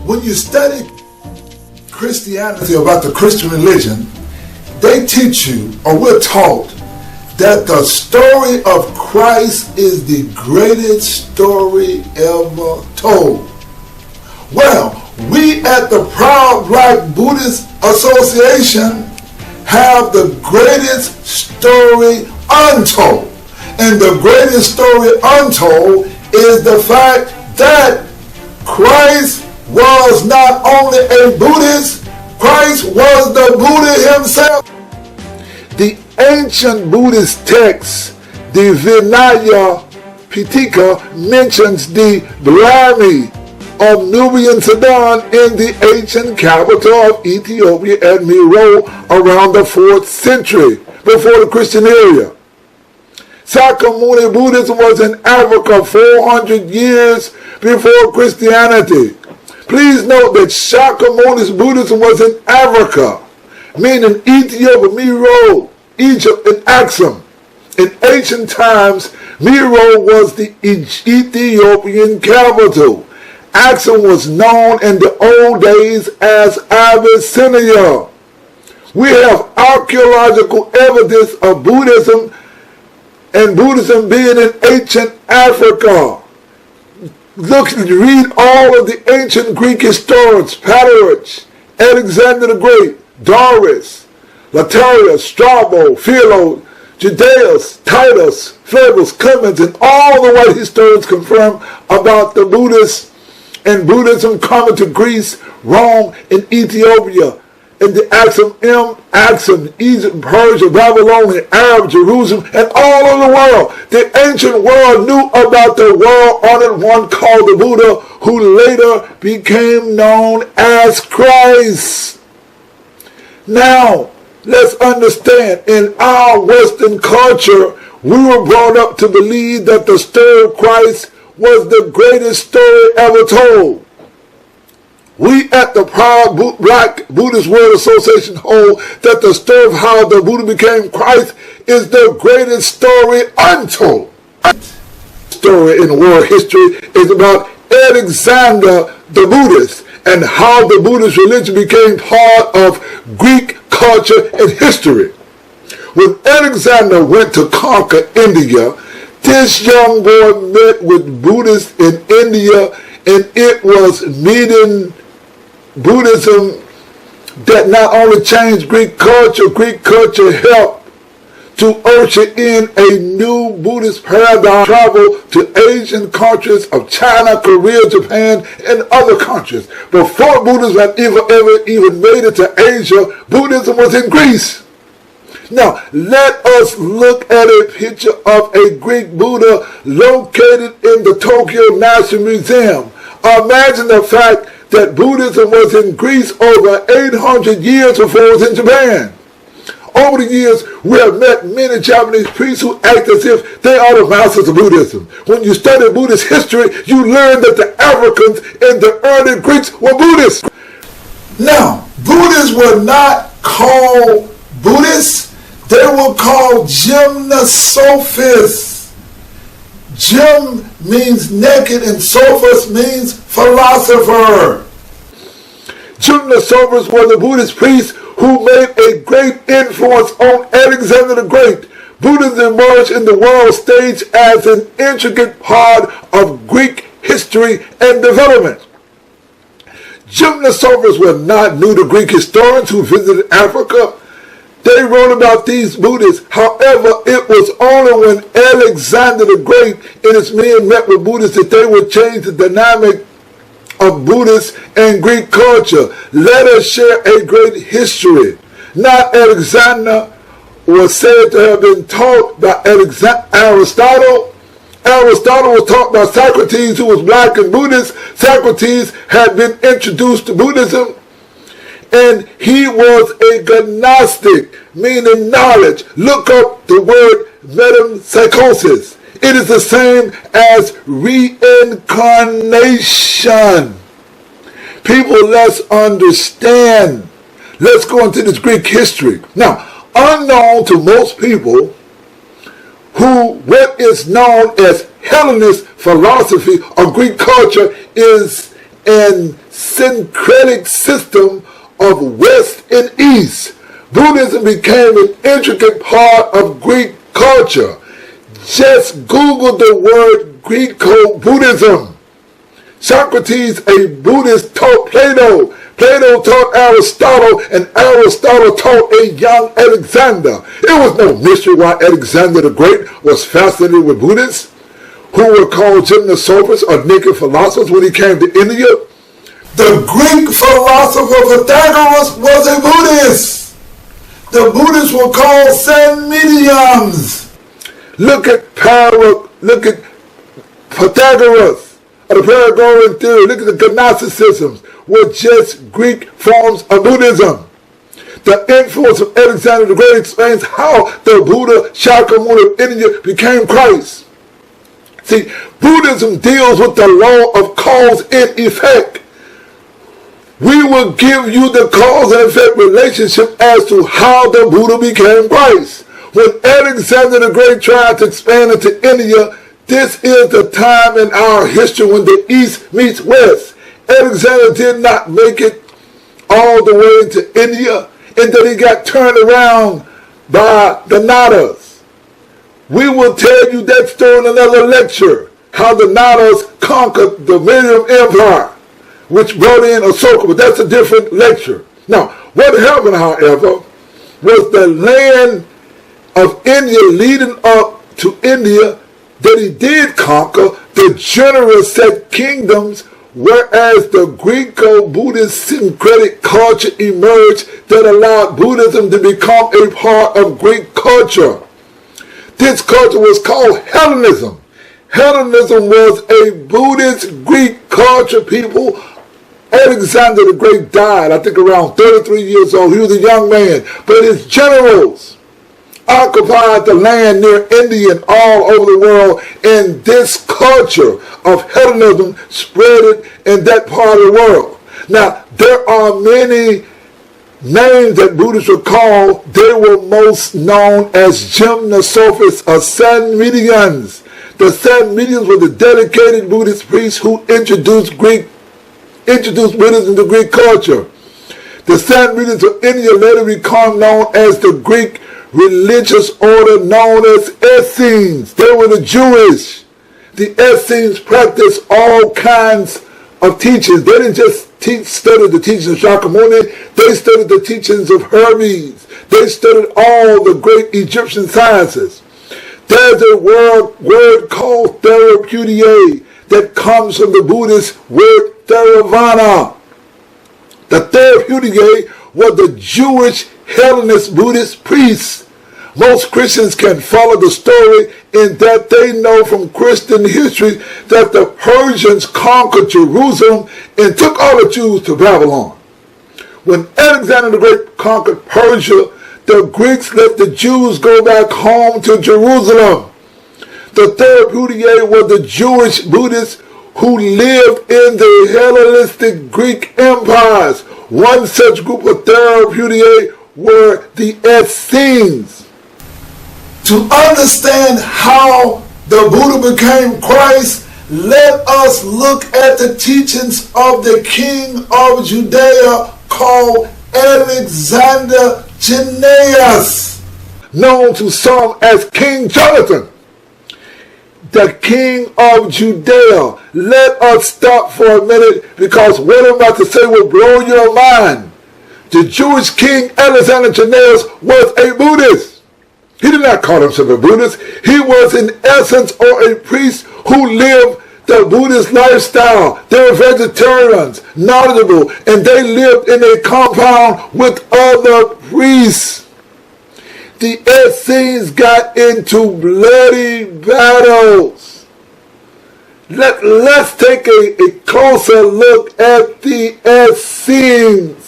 When you study Christianity, about the Christian religion, they teach you, or we're taught, that the story of Christ is the greatest story ever told. Well, we at the proud Black Buddhist Association have the greatest story untold. And the greatest story untold is the fact that Christ was not only a Buddhist, Christ was the Buddha himself. The ancient Buddhist text, the Vinaya Pitaka, mentions the Blami of Nubian Sudan in the ancient capital of Ethiopia at Meroe around the 4th century before the Christian era. Shakyamuni Buddhism was in Africa 400 years before Christianity. Please note that Shakyamuni Buddhism was in Africa, meaning Ethiopia, Meroe, Egypt, and Axum. In ancient times, Meroe was the Ethiopian capital. Axum was known in the old days as Abyssinia. We have archaeological evidence of Buddhism and Buddhism being in ancient Africa. Look, read all of the ancient Greek historians, Patriarch, Alexander the Great, Doris, Lataria, Strabo, Philo, Judaeus, Titus, Flavius, Clemens, and all the white historians confirm about the Buddhists and Buddhism coming to Greece, Rome, and Ethiopia, and the Axum, Egypt, Persia, Babylon, Arab, Jerusalem, and all over the world. The ancient world knew about the world-honored one called the Buddha, who later became known as Christ. Now, let's understand, in our Western culture, we were brought up to believe that the story of Christ was the greatest story ever told. We at the proud Black Buddhist World Association hold that the story of how the Buddha became Christ is the greatest story untold. Story in world history is about Alexander the Buddhist and how the Buddhist religion became part of Greek culture and history. When Alexander went to conquer India, this young boy met with Buddhists in India, and it was meeting Buddhism that not only changed Greek culture helped to usher in a new Buddhist paradigm, travel to Asian countries of China, Korea, Japan, and other countries. Before Buddhism had even made it to Asia, Buddhism was in Greece. Now, let us look at a picture of a Greek Buddha located in the Tokyo National Museum. Imagine the fact that Buddhism was in Greece over 800 years before it was in Japan. Over the years, we have met many Japanese priests who act as if they are the masters of Buddhism. When you study Buddhist history, you learn that the Africans and the early Greeks were Buddhists. Now, Buddhists were not called Buddhists. They were called gymnosophists. Gym means naked and sophist means philosopher. Gymnosophists were the Buddhist priests who made a great influence on Alexander the Great. Buddhism emerged in the world stage as an intricate part of Greek history and development. Gymnosophists were not new to Greek historians who visited Africa. They wrote about these Buddhists. However, it was only when Alexander the Great and his men met with Buddhists that they would change the dynamic of Buddhist and Greek culture. Let us share a great history. Not Alexander was said to have been taught by Aristotle. Aristotle was taught by Socrates, who was black and Buddhist. Socrates had been introduced to Buddhism, and he was a Gnostic, meaning knowledge. Look up the word metempsychosis. It is the same as reincarnation. People, let's understand. Let's go into this Greek history. Now, unknown to most people, what is known as Hellenist philosophy or Greek culture is and syncretic system of West and East. Buddhism became an intricate part of Greek culture. Just Google the word Greco-Buddhism. Socrates, a Buddhist, taught Plato. Plato taught Aristotle, and Aristotle taught a young Alexander. It was no mystery why Alexander the Great was fascinated with Buddhists, who were called gymnosophers or naked philosophers when he came to India. The Greek philosopher Pythagoras was a Buddhist. The Buddhists were called Semidians. Look at Pythagoras, or the Pythagorean theory. Look at the Gnosticisms, were just Greek forms of Buddhism. The influence of Alexander the Great explains how the Buddha Shakyamuni of India became Christ. See, Buddhism deals with the law of cause and effect. We will give you the cause and effect relationship as to how the Buddha became Christ. When Alexander the Great tried to expand into India, this is the time in our history when the East meets West. Alexander did not make it all the way into India, and then he got turned around by the Nadas. We will tell you that story in another lecture, how the Nadas conquered the Medium Empire, which brought in Asoka, but that's a different lecture. Now, what happened, however, was the land of India leading up to India that he did conquer, the generous set kingdoms, whereas the Greco-Buddhist syncretic culture emerged that allowed Buddhism to become a part of Greek culture. This culture was called Hellenism. Hellenism was a Buddhist Greek culture people. Alexander the Great died, I think around 33 years old. He was a young man, but his generals occupied the land near India and all over the world, and this culture of Hellenism spread it in that part of the world. Now, there are many names that Buddhists were called. They were most known as gymnosophers or Semidians. The Semidians were the dedicated Buddhist priests who introduced Buddhism to Greek culture. The Semidians of India later became known as the Greek religious order known as Essenes. They were the Jewish. The Essenes practiced all kinds of teachings. They didn't just study the teachings of Shakyamuni. They studied the teachings of Hermes. They studied all the great Egyptian sciences. There's a word called therapeutic that comes from the Buddhist word Theravada. The therapeutic were the Jewish Hellenist Buddhist priests. Most Christians can follow the story in that they know from Christian history that the Persians conquered Jerusalem and took all the Jews to Babylon. When Alexander the Great conquered Persia, the Greeks let the Jews go back home to Jerusalem. The therapeutic were the Jewish Buddhists who lived in the Hellenistic Greek empires. One such group of therapeutic were the Essenes. To understand how the Buddha became Christ, let us look at the teachings of the king of Judea called Alexander Jannaeus, known to some as King Jonathan. The king of Judea. Let us stop for a minute because what I'm about to say will blow your mind. The Jewish king Alexander Jannaeus was a Buddhist. He did not call himself a Buddhist. He was in essence a priest who lived the Buddhist lifestyle. They were vegetarians, knowledgeable, and they lived in a compound with other priests. The Essenes got into bloody battles. Let's take a closer look at the Essenes.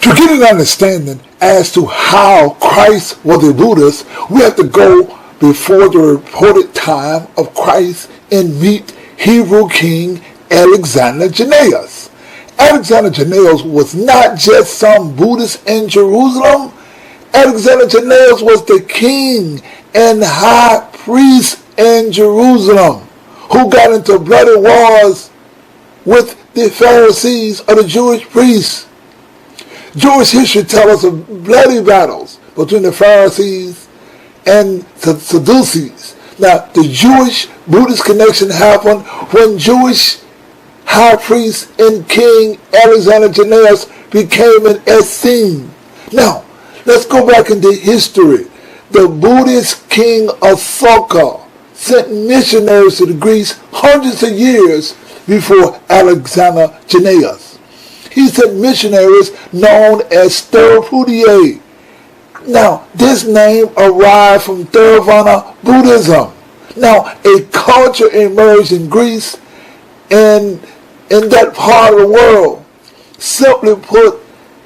To get an understanding as to how Christ was a Buddhist, we have to go before the reported time of Christ and meet Hebrew king Alexander Jannaeus. Alexander Jannaeus was not just some Buddhist in Jerusalem. Alexander Jannaeus was the king and high priest in Jerusalem. who got into bloody wars with the Pharisees or the Jewish priests. Jewish history tells us of bloody battles between the Pharisees and the Sadducees. Now, the Jewish Buddhist connection happened when Jewish high priest and king Alexander Jannaeus became an Essene. Now, let's go back into history. The Buddhist king Asoka sent missionaries to the Greece hundreds of years before Alexander Jannaeus. He sent missionaries known as Theravada. Now, this name arrived from Theravada Buddhism. Now, a culture emerged in Greece and in that part of the world. Simply put,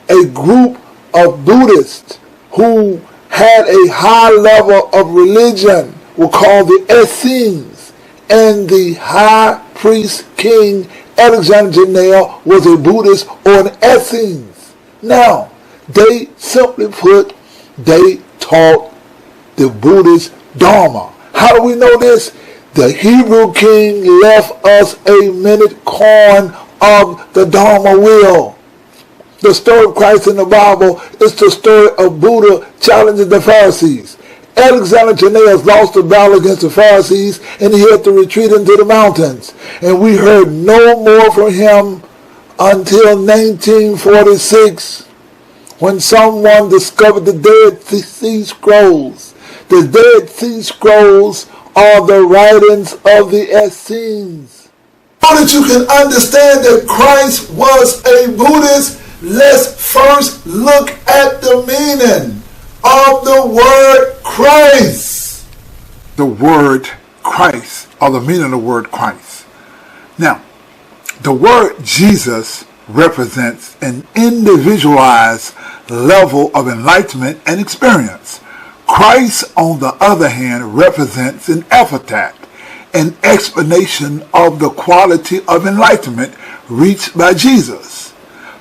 a group of Buddhists who had a high level of religion were called the Essenes, and the high priest king Alexander Jannaeus was a Buddhist or an Essenes. Now, they simply put, they taught the Buddhist Dharma. How do we know this? The Hebrew king left us a minute coin of the Dharma wheel. The story of Christ in the Bible is the story of Buddha challenging the Pharisees. Alexander Jannaeus lost the battle against the Pharisees and he had to retreat into the mountains. And we heard no more from him until 1946 when someone discovered the Dead Sea Scrolls. The Dead Sea Scrolls are the writings of the Essenes. So that you can understand that Christ was a Buddhist, let's first look at the meaning of the word Christ. The word Christ, or the meaning of the word Christ. Now, the word Jesus represents an individualized level of enlightenment and experience. Christ, on the other hand, represents an epithet, an explanation of the quality of enlightenment reached by Jesus.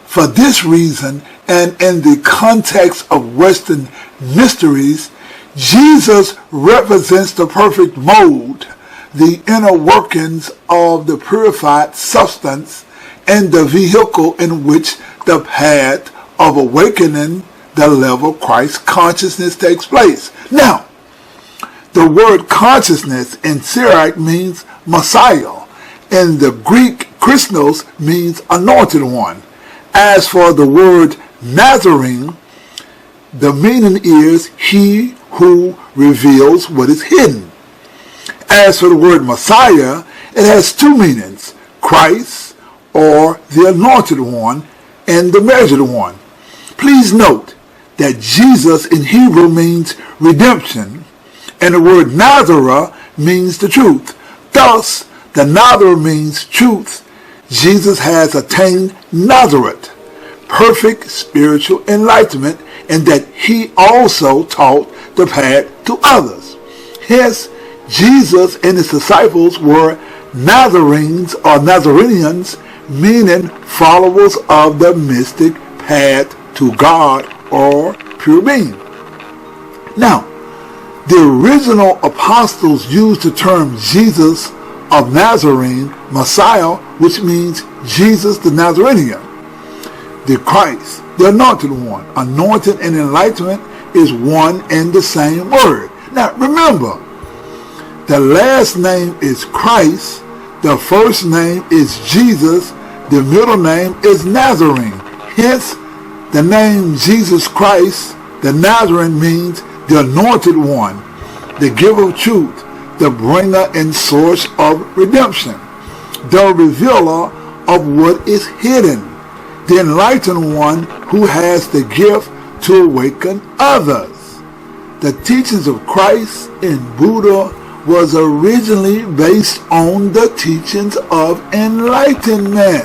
For this reason, and in the context of Western mysteries, Jesus represents the perfect mode, the inner workings of the purified substance, and the vehicle in which the path of awakening the level of Christ consciousness takes place. Now, the word consciousness in Syriac means Messiah. In the Greek, Christos means anointed one. As for the word Nazarene, the meaning is he who reveals what is hidden. As for the word Messiah, it has two meanings, Christ or the anointed one and the measured one. Please note that Jesus in Hebrew means redemption, and the word Nazareth means the truth. Thus, the Nazareth means truth. Jesus has attained Nazareth, perfect spiritual enlightenment, and that he also taught the path to others. Hence, Jesus and his disciples were Nazarenes or Nazarenes, meaning followers of the mystic path to God or pure being. Now, the original apostles used the term Jesus of Nazarene, Messiah, which means Jesus the Nazarene. The Christ, the anointed one, anointed and enlightenment is one and the same word. Now remember, the last name is Christ, the first name is Jesus, the middle name is Nazarene. Hence, the name Jesus Christ, the Nazarene, means the anointed one, the giver of truth, the bringer and source of redemption, the revealer of what is hidden, the enlightened one who has the gift to awaken others. The teachings of Christ in Buddha was originally based on the teachings of enlightenment.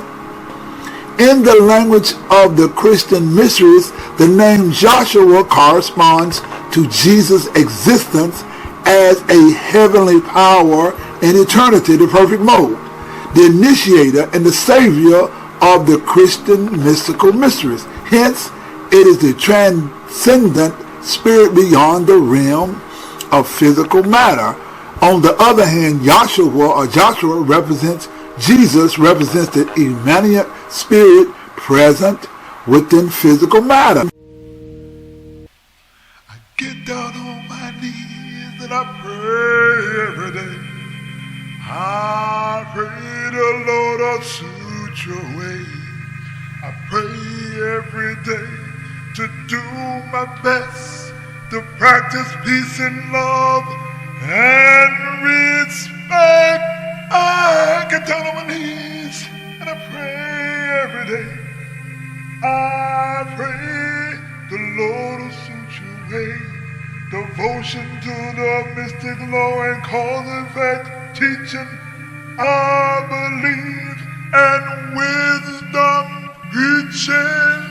In the language of the Christian mysteries, the name Joshua corresponds to Jesus' existence as a heavenly power in eternity, the perfect mode, the initiator and the savior of the Christian mystical mysteries. Hence, it is the transcendent spirit beyond the realm of physical matter, On the other hand, Joshua represents Jesus, represents the immanent spirit present within physical matter. I get down on my knees and I pray every day. I pray the Lotus Sutra way. I pray every day to do my best to practice peace and love and respect. I get down on my knees and I pray every day. I pray the Lotus Sutra way, devotion to the mystic law and cause and effect teaching. I believe and wisdom preaching.